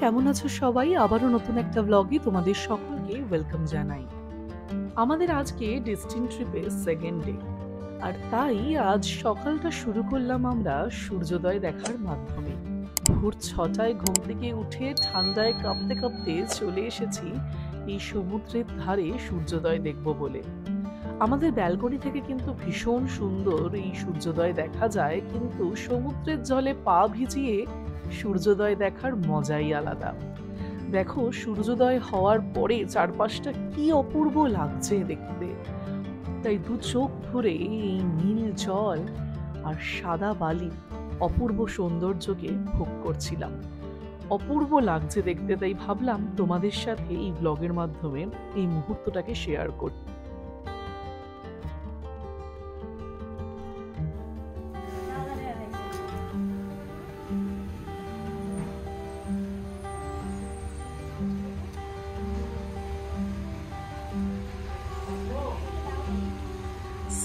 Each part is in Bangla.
কেমন আছো সবাই? আবারও নতুন একটা ব্লগে তোমাদের সকলকে ওয়েলকাম জানাই। আমাদের আজকে ডেস্টিনি ট্রিপের সেকেন্ড ডে। আর তাই আজ সকালটা শুরু করলাম আমরা সূর্যোদয় দেখার মাধ্যমে। ভোর ৬টায় ঘুম থেকে উঠে ঠান্ডায় কাঁপতে কাঁপতে চলে এসেছি এই সমুদ্রের ধারে সূর্যোদয় দেখব বলে। আমাদের ব্যালকনি থেকে কিন্তু ভীষণ সুন্দর এই সূর্যোদয় দেখা যায়, কিন্তু সমুদ্রের জলে পা ভিজিয়ে সূর্যোদয় দেখার মজাই আলাদা। দেখো, সূর্যোদয় হওয়ার পরে চারপাশটা কি অপূর্ব লাগছে দেখতে। তাই দু চোখ ভরে এই নীল জল আর সাদা বালি অপূর্ব সৌন্দর্যকে ভোগ করছিলাম। অপূর্ব লাগছে দেখতে, তাই ভাবলাম তোমাদের সাথে এই ব্লগের মাধ্যমে এই মুহূর্তটাকে শেয়ার করতে।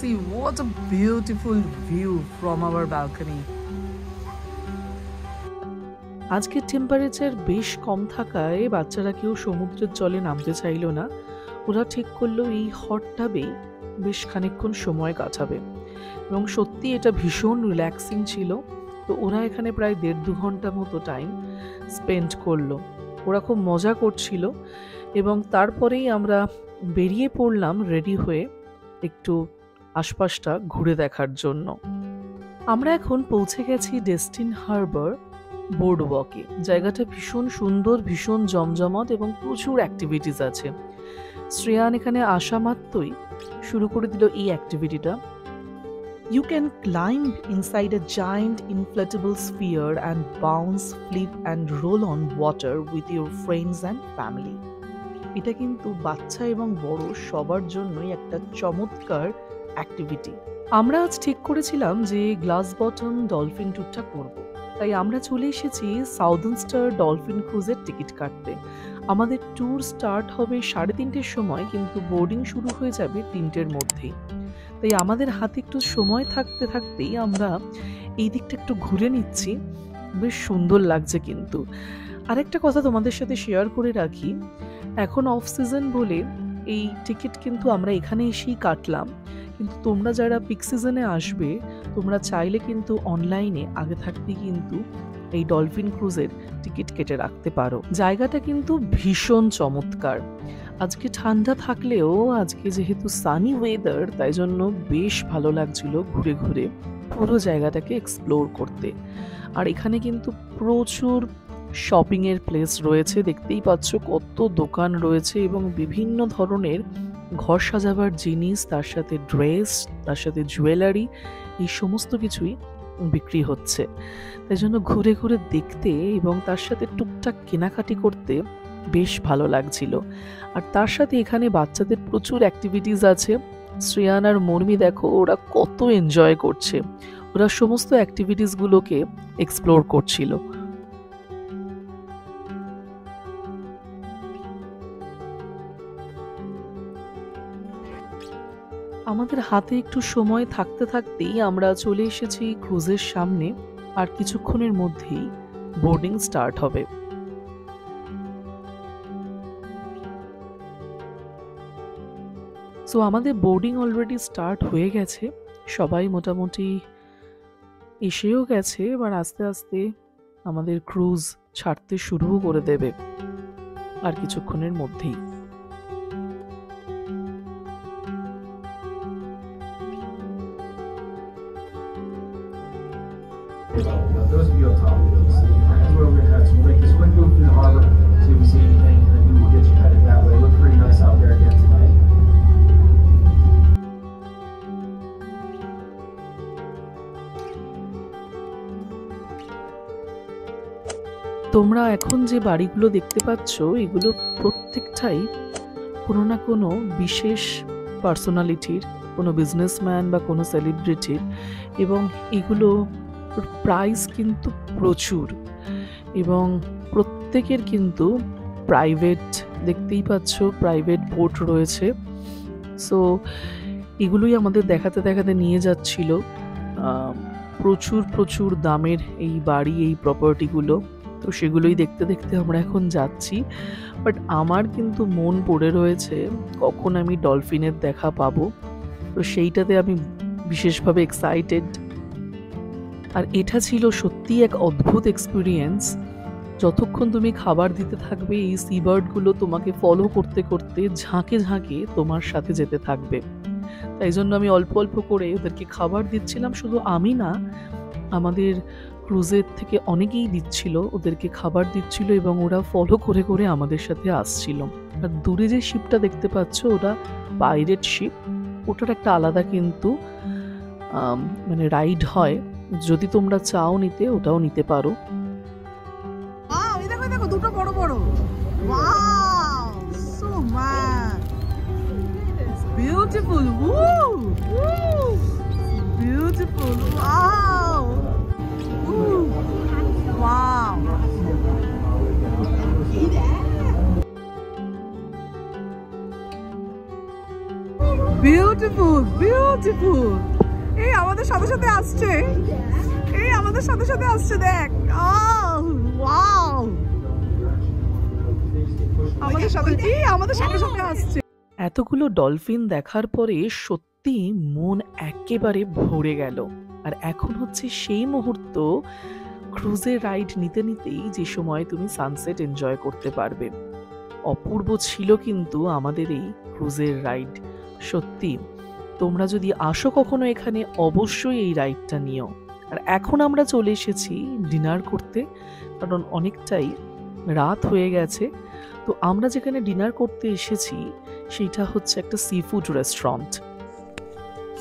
See what a beautiful view from our balcony. আজকের টেম্পারেচার বেশ কম থাকায় বাচ্চারা কেউ সমুদ্রের জলে নামতে চাইল না। ওরা ঠিক করলো এই হট টাবেই বেশ খানিকক্ষণ সময় কাটাবে, এবং সত্যি এটা ভীষণ রিল্যাক্সিং ছিল। তো ওরা এখানে প্রায় ১.৫-২ ঘন্টা মতো টাইম স্পেন্ড করলো। ওরা খুব মজা করছিল, এবং তারপরেই আমরা বেরিয়ে পড়লাম রেডি হয়ে একটু আশপাশটা ঘুরে দেখার জন্য। আমরা এখন পৌঁছে গেছি ডেস্টিনি হারবার বোর্ড ওয়াকে। জায়গাটা ভীষণ সুন্দর, ভীষণ জমজমাট এবং প্রচুর অ্যাক্টিভিটিস আছে। শ্রেয়ান এখানে আসা মাত্রই শুরু করে দিল এই অ্যাক্টিভিটিটা। You can climb inside a giant inflatable sphere and bounce, flip and roll on water with your friends and family. এটা কিন্তু বাচ্চা এবং বড় সবার জন্যই একটা চমৎকার অ্যাক্টিভিটি। আমরা আজ ঠিক করেছিলাম যে গ্লাস বটম ডলফিন ট্যুরটা করব। তাই আমরা চলে এসেছি সাউদার্ন স্টার ডলফিন ক্রুজের টিকিট কাটতে। আমাদের ট্যুর স্টার্ট হবে ৩:৩০-র সময়, কিন্তু বোর্ডিং শুরু হয়ে যাবে ৩টের মধ্যেই। তাই আমাদের হাতে একটু সময় থাকতে থাকতেই আমরা এই দিকটা একটু ঘুরে নিচ্ছি। বেশ সুন্দর লাগছে। কিন্তু আরেকটা কথা তোমাদের সাথে শেয়ার করে রাখি, এখন অফ সিজন বলে এই টিকিট কিন্তু আমরা এখানে এসেই কাটলাম। কিন্তু তোমরা যারা পিক সিজনে আসবে, তোমরা চাইলে কিন্তু অনলাইনে আগে থাকতেই কিন্তু এই ডলফিন ক্রুজের টিকিট কেটে রাখতে পারো। জায়গাটা কিন্তু ভীষণ চমৎকার। আজকে ঠান্ডা থাকলেও আজকে যেহেতু সানি ওয়েদার, তাই জন্য বেশ ভালো লাগছিল ঘুরে ঘুরে পুরো জায়গাটাকে এক্সপ্লোর করতে। আর এখানে কিন্তু প্রচুর শপিংয়ের প্লেস রয়েছে। দেখতেই পাচ্ছ কত দোকান রয়েছে, এবং বিভিন্ন ধরনের ঘর সাজাবার জিনিস, তার সাথে ড্রেস, তার সাথে জুয়েলারি, এই সমস্ত কিছুই বিক্রি হচ্ছে। তাই জন্য ঘুরে ঘুরে দেখতে এবং তার সাথে টুকটাক কেনাকাটি করতে বেশ ভালো লাগছিল। আর তার সাথে এখানে বাচ্চাদের প্রচুর অ্যাক্টিভিটিস আছে। শ্রেয়ান আর মর্মি দেখো ওরা কত এনজয় করছে। ওরা সমস্ত অ্যাক্টিভিটিসগুলোকে এক্সপ্লোর করছিল। আমাদের হাতে একটু সময় থাকতে থাকতেই আমরা চলে এসেছি ক্রুজের সামনে। আর কিছুক্ষণের মধ্যেই বোর্ডিং স্টার্ট হবে। সো আমাদের বোর্ডিং অলরেডি স্টার্ট হয়ে গেছে। সবাই মোটামুটি এসেও গেছে। এবার আস্তে আস্তে আমাদের ক্রুজ ছাড়তে শুরুও করে দেবে আর কিছুক্ষণের মধ্যেই। Those of you up top of those, as we're overhead, so we'll make this quick move through the harbor, see if we see anything, and then we will get you headed that way. It looks pretty nice out there again tonight. তোমরা এখন যে বাড়িগুলো দেখতে পাচ্ছ, এগুলো প্রত্যেকটাই কোনো না কোনো বিশেষ পার্সোনালিটির, কোনো বিজনেসম্যান বা কোনো সেলিব্রিটির, এবং এগুলো প্রাইস কিন্তু প্রচুর, এবং প্রত্যেকের কিন্তু প্রাইভেট, দেখতেই পাচ্ছ প্রাইভেট বোট রয়েছে। সো এগুলোই আমাদের দেখাতে দেখাতে নিয়ে যাচ্ছিল। প্রচুর প্রচুর দামের এই বাড়ি, এই প্রপার্টিগুলো। তো সেগুলোই দেখতে দেখতে আমরা এখন যাচ্ছি। বাট আমার কিন্তু মন পড়ে রয়েছে কখন আমি ডলফিনের দেখা পাবো। তো সেইটাতে আমি বিশেষভাবে এক্সাইটেড। আর এটা ছিল সত্যিই এক অদ্ভুত এক্সপেরিয়েন্স। যতক্ষণ তুমি খাবার দিতে থাকবে এই সি বার্ডগুলো তোমাকে ফলো করতে করতে ঝাঁকে ঝাঁকে তোমার সাথে যেতে থাকবে। তাই জন্য আমি অল্প অল্প করে ওদেরকে খাবার দিচ্ছিলাম। শুধু আমি না, আমাদের ক্রুজের থেকে অনেকেই দিচ্ছিল, ওদেরকে খাবার দিচ্ছিল এবং ওরা ফলো করে করে আমাদের সাথে আসছিল। আর দূরে যে শিপটা দেখতে পাচ্ছ ওটা পাইরেট শিপ। ওটার একটা আলাদা কিন্তু মানে রাইড হয়, যদি তোমরা চাও নিতে ওটাও নিতে পারো। এই দেখো দেখো দুটো বড় বড়। Wow, so much beautiful. Beautiful. Wow, wow. Beautiful beautiful. এই আমাদের সাথে সাথে আসছে, এই আমাদের সাথে সাথে আসছে, দেখ। ওয়াও, আমাদের সাথে আমাদের সাথে সাথে আসছে। এতগুলো ডলফিন দেখার পরে সত্যি মন একেবারে ভরে গেল। আর এখন হচ্ছে সেই মুহূর্ত, ক্রুজের রাইড নিতে নিতেই যে সময় তুমি সানসেট এনজয় করতে পারবে। অপূর্ব ছিল কিন্তু আমাদের এই ক্রুজের রাইড। সত্যি তোমরা যদি আসো কখনো এখানে, অবশ্যই এই রাইডটা নিও। আর এখন আমরা চলে এসেছি ডিনার করতে, কারণ অনেকটাই রাত হয়ে গেছে। তো আমরা যেখানে ডিনার করতে এসেছি সেইটা হচ্ছে একটা সি ফুড রেস্টুরেন্ট।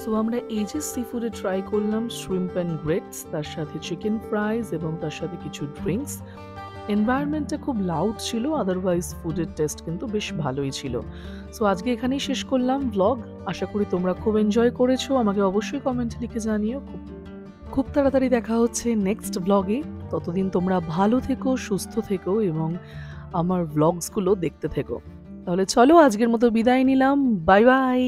সো আমরা এই যে সি ফুডে ট্রাই করলাম শ্রিম্প অ্যান্ড গ্রেটস, তার সাথে চিকেন ফ্রাইজ এবং তার সাথে কিছু ড্রিঙ্কস। এনভায়রনমেন্টটা খুব লাউড ছিল, আদারওয়াইজ ফুডের টেস্ট কিন্তু বেশ ভালোই ছিল। সো আজকে এখানেই শেষ করলাম ব্লগ। আশা করি তোমরা খুব এনজয় করেছো। আমাকে অবশ্যই কমেন্টে লিখে জানিও। খুব তাড়াতাড়ি দেখা হচ্ছে নেক্সট ব্লগে। ততদিন তোমরা ভালো থেকো, সুস্থ থেকো এবং আমার ব্লগসগুলো দেখতে থেকো। তাহলে চলো আজকের মতো বিদায় নিলাম। Bye bye.